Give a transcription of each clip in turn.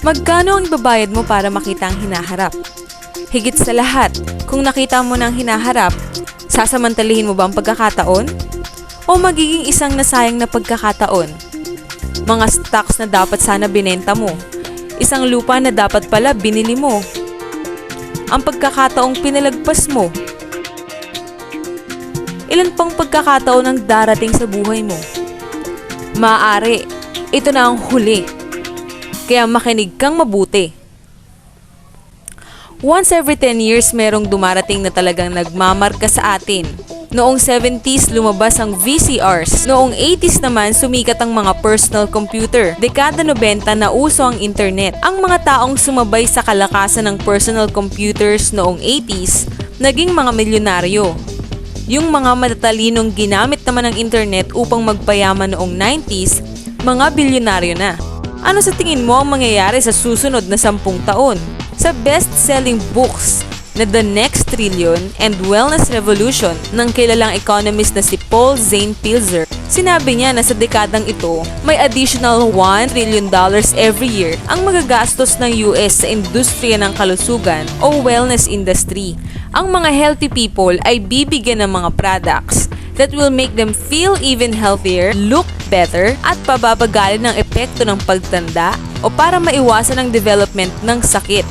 Magkano ang ibabayad mo para makita ang hinaharap? Higit sa lahat, kung nakita mo na ang hinaharap, sasamantalihin mo ba ang pagkakataon? O magiging isang nasayang na pagkakataon? Mga stocks na dapat sana binenta mo, isang lupa na dapat pala binili mo, ang pagkakataong pinalagpas mo. Ilan pang pagkakataon ang darating sa buhay mo? Maaari, ito na ang huli. Kaya makinig kang mabuti. Once every 10 years merong dumarating na talagang nagmamarka sa atin. Noong 70s lumabas ang VCRs. Noong 80s naman sumikat ang mga personal computer. Dekada 90 na uso ang internet. Ang mga taong sumabay sa kalakasan ng personal computers noong 80s, naging mga milyonaryo. Yung mga matatalinong ginamit naman ng internet upang magpayaman noong 90s, mga bilyonaryo na. Ano sa tingin mo ang mangyayari sa susunod na 10 taon? Sa best-selling books na The Next Trillion and Wellness Revolution ng kilalang economist na si Paul Zane Pilzer, sinabi niya na sa dekadang ito, may additional $1 trillion every year ang magagastos ng US sa industriya ng kalusugan o wellness industry. Ang mga healthy people ay bibigyan ng mga products that will make them feel even healthier, look better, at pababagalin ng epekto ng pagtanda o para maiwasan ang development ng sakit.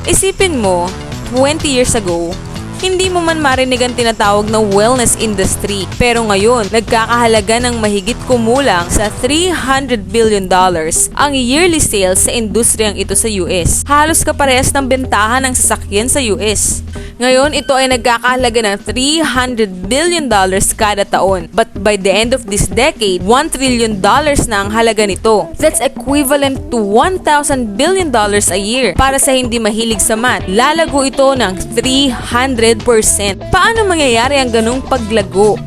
Isipin mo, 20 years ago, hindi mo man marinig ang tinatawag na wellness industry. Pero ngayon, nagkakahalaga ng mahigit kumulang sa $300 billion ang yearly sales sa industriyang ito sa US. Halos kaparehas ng bentahan ng sasakyan sa US. Ngayon, ito ay nagkakahalaga ng $300 billion kada taon. But by the end of this decade, $1 trillion na ang halaga nito. That's equivalent to $1,000 billion a year. Para sa hindi mahilig sa math, lalago ito ng 300%. Paano mangyayari ang ganung paglago?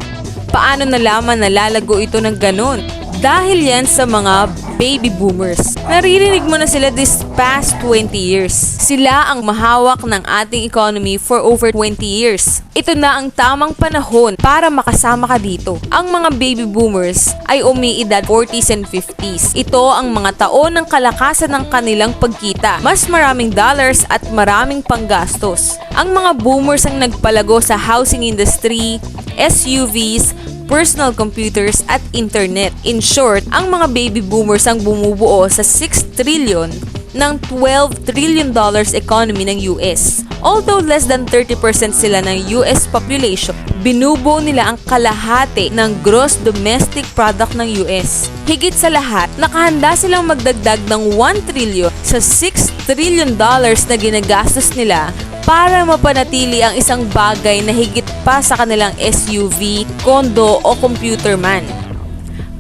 Paano nalaman na lalago ito ng ganun? Dahil yan sa mga baby boomers. Naririnig mo na sila this past 20 years. Sila ang mahawak ng ating economy for over 20 years. Ito na ang tamang panahon para makasama ka dito. Ang mga baby boomers ay umiidad 40s and 50s. Ito ang mga taon ng kalakasan ng kanilang pagkita. Mas maraming dollars at maraming panggastos. Ang mga boomers ang nagpalago sa housing industry, SUVs, personal computers at internet. In short, ang mga baby boomers ang bumubuo sa 6 trillion ng $12 trillion economy ng US. Although less than 30% sila ng US population, binubuo nila ang kalahati ng gross domestic product ng US. Higit sa lahat, nakahanda silang magdagdag ng 1 trillion sa $6 trillion na ginagastos nila para mapanatili ang isang bagay na higit pa sa kanilang SUV, kondo o computer man.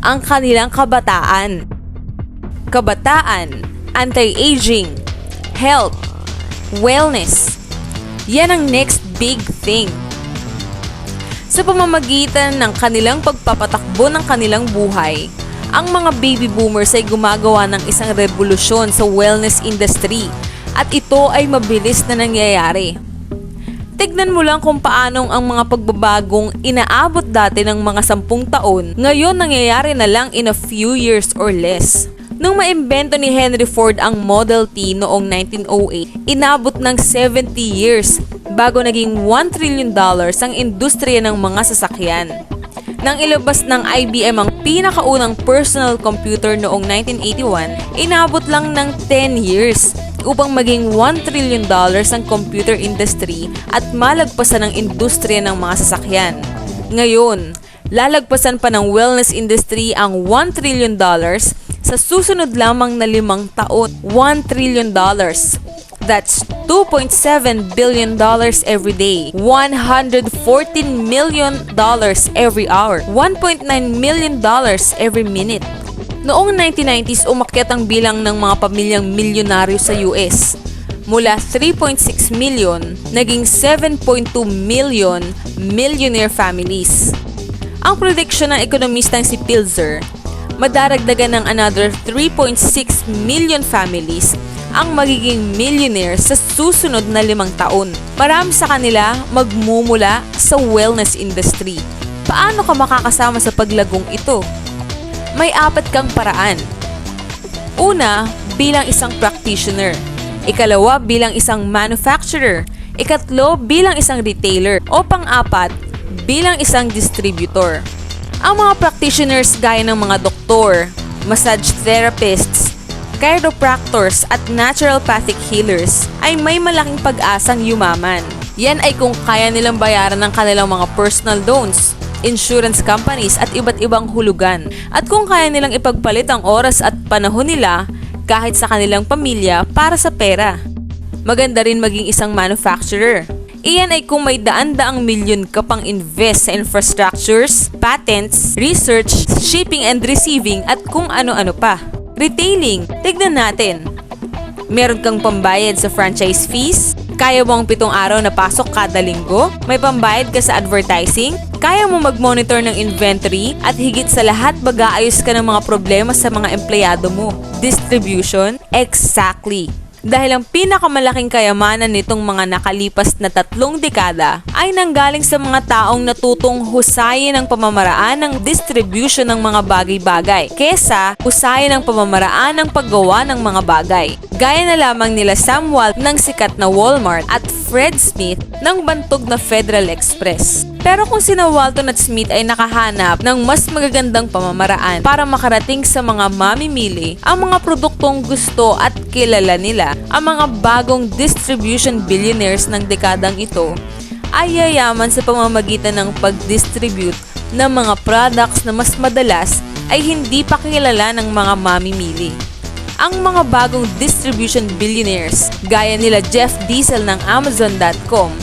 Ang kanilang kabataan. Kabataan, anti-aging, health, wellness. Yan ang next big thing. Sa pamamagitan ng kanilang pagpapatakbo ng kanilang buhay, ang mga baby boomers ay gumagawa ng isang revolusyon sa wellness industry. At ito ay mabilis na nangyayari. Tignan mo lang kung paanong ang mga pagbabagong inaabot dati ng mga 10 taon, ngayon nangyayari na lang in a few years or less. Nung maimbento ni Henry Ford ang Model T noong 1908, inabot ng 70 years bago naging $1 trillion ang industriya ng mga sasakyan. Nang ilabas ng IBM ang pinakaunang personal computer noong 1981, inabot lang ng 10 years upang maging $1 trillion ang computer industry at malagpasan ang industriya ng mga sasakyan. Ngayon, lalagpasan pa ng wellness industry ang $1 trillion sa susunod lamang na 5 taon. $1 trillion. That's $2.7 billion every day, $114 million every hour, $1.9 million every minute. Noong 1990s, umakyat ang bilang ng mga pamilyang milyonaryo sa US. Mula 3.6 million, naging 7.2 million millionaire families. Ang prediction ng ekonomistang si Pilzer, madaragdagan ng another 3.6 million families ang magiging millionaire sa susunod na 5 taon. Marami sa kanila magmumula sa wellness industry. Paano ka makakasama sa paglagong ito? May 4 kang paraan. Una, bilang isang practitioner. Ikalawa, bilang isang manufacturer. Ikatlo, bilang isang retailer. O pang-apat, bilang isang distributor. Ang mga practitioners gaya ng mga doktor, massage therapists, chiropractors at naturopathic healers ay may malaking pag-asang yumaman. Yan ay kung kaya nilang bayaran ng kanilang mga personal loans, insurance companies at iba't ibang hulugan. At kung kaya nilang ipagpalit ang oras at panahon nila kahit sa kanilang pamilya para sa pera. Maganda rin maging isang manufacturer. Iyan ay kung may daan-daang milyon ka pang invest sa infrastructures, patents, research, shipping and receiving at kung ano-ano pa. Retailing, tignan natin. Meron kang pambayad sa franchise fees? Kaya mo ang 7 araw na pasok kada linggo? May pambayad ka sa advertising? Kaya mo mag-monitor ng inventory? At higit sa lahat, mag-aayos ka ng mga problema sa mga empleyado mo? Distribution? Exactly. Dahil ang pinakamalaking kayamanan nitong mga nakalipas na 3 dekada ay nanggaling sa mga taong natutong husayin ang pamamaraan ng distribution ng mga bagay-bagay kesa husayin ang pamamaraan ng paggawa ng mga bagay. Gaya na lamang nila Sam Walton ng sikat na Walmart at Fred Smith ng bantog na Federal Express. Pero kung sina Walton at Smith ay nakahanap ng mas magagandang pamamaraan para makarating sa mga mamimili ang mga produktong gusto at kilala nila, ang mga bagong distribution billionaires ng dekadang ito ay yayaman sa pamamagitan ng pag-distribute ng mga products na mas madalas ay hindi pa kilala ng mga mamimili. Ang mga bagong distribution billionaires gaya nila Jeff Bezos ng Amazon.com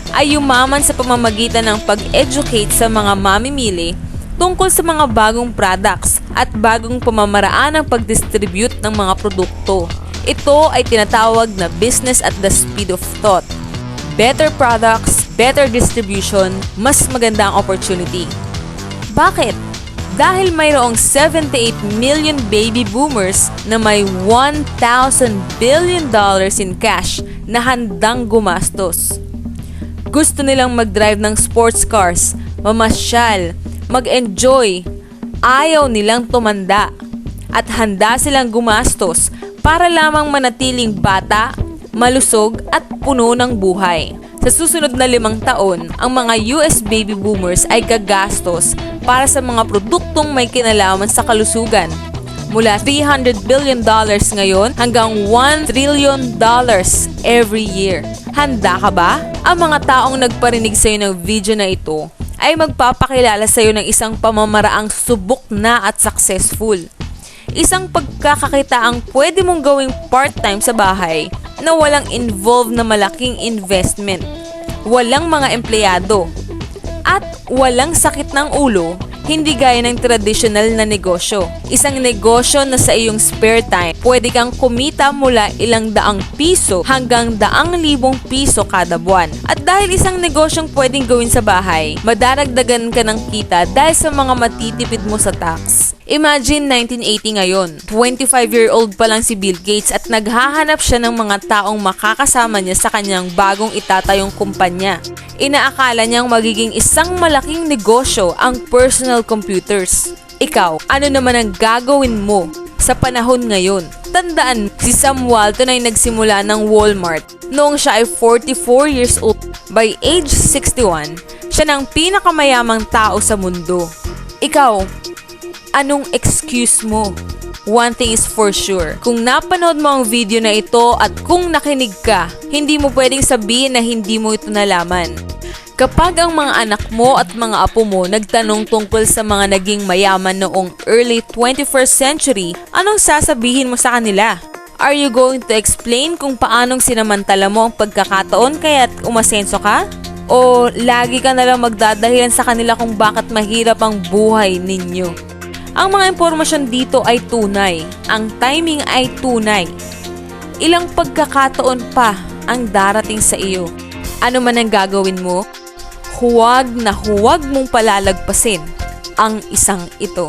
ay yumaman sa pamamagitan ng pag-educate sa mga mamimili tungkol sa mga bagong products at bagong pamamaraan ng pag-distribute ng mga produkto. Ito ay tinatawag na business at the speed of thought. Better products, better distribution, mas maganda ang opportunity. Bakit? Dahil mayroong 78 million baby boomers na may $1,000 billion in cash na handang gumastos. Gusto nilang mag-drive ng sports cars, mamasyal, mag-enjoy, ayaw nilang tumanda, at handa silang gumastos para lamang manatiling bata, malusog at puno ng buhay. Sa susunod na 5 taon, ang mga US baby boomers ay gagastos para sa mga produktong may kinalaman sa kalusugan. Mula $300 billion ngayon hanggang $1 trillion every year. Handa ka ba? Ang mga taong nagparinig sa iyo ng video na ito ay magpapakilala sa iyo ng isang pamamaraang subok na at successful. Isang pagkakakitaang pwede mong gawing part-time sa bahay na walang involved na malaking investment, walang mga empleyado, at walang sakit ng ulo, hindi gaya ng traditional na negosyo. Isang negosyo na sa iyong spare time, pwede kang kumita mula ilang daang piso hanggang 100,000 piso kada buwan. At dahil isang negosyong pwedeng gawin sa bahay, madaragdagan ka ng kita dahil sa mga matitipid mo sa tax. Imagine 1980 ngayon, 25-year-old pa lang si Bill Gates at naghahanap siya ng mga taong makakasama niya sa kanyang bagong itatayong kumpanya. Inaakala niyang magiging isang malaking negosyo ang personal computers. Ikaw, ano naman ang gagawin mo sa panahon ngayon? Tandaan, si Sam Walton ay nagsimula ng Walmart noong siya ay 44 years old. By age 61, siya ng pinakamayamang tao sa mundo. Ikaw, anong excuse mo? One thing is for sure, kung napanood mo ang video na ito at kung nakinig ka, hindi mo pwedeng sabihin na hindi mo ito nalaman. Kapag ang mga anak mo at mga apo mo nagtanong tungkol sa mga naging mayaman noong early 21st century, anong sasabihin mo sa kanila? Are you going to explain kung paanong sinamantala mo ang pagkakataon kaya't umasenso ka? O lagi ka nalang magdadahilan sa kanila kung bakit mahirap ang buhay ninyo? Ang mga impormasyon dito ay tunay. Ang timing ay tunay. Ilang pagkakataon pa ang darating sa iyo. Ano man ang gagawin mo, huwag na huwag mong palalagpasin ang isang ito.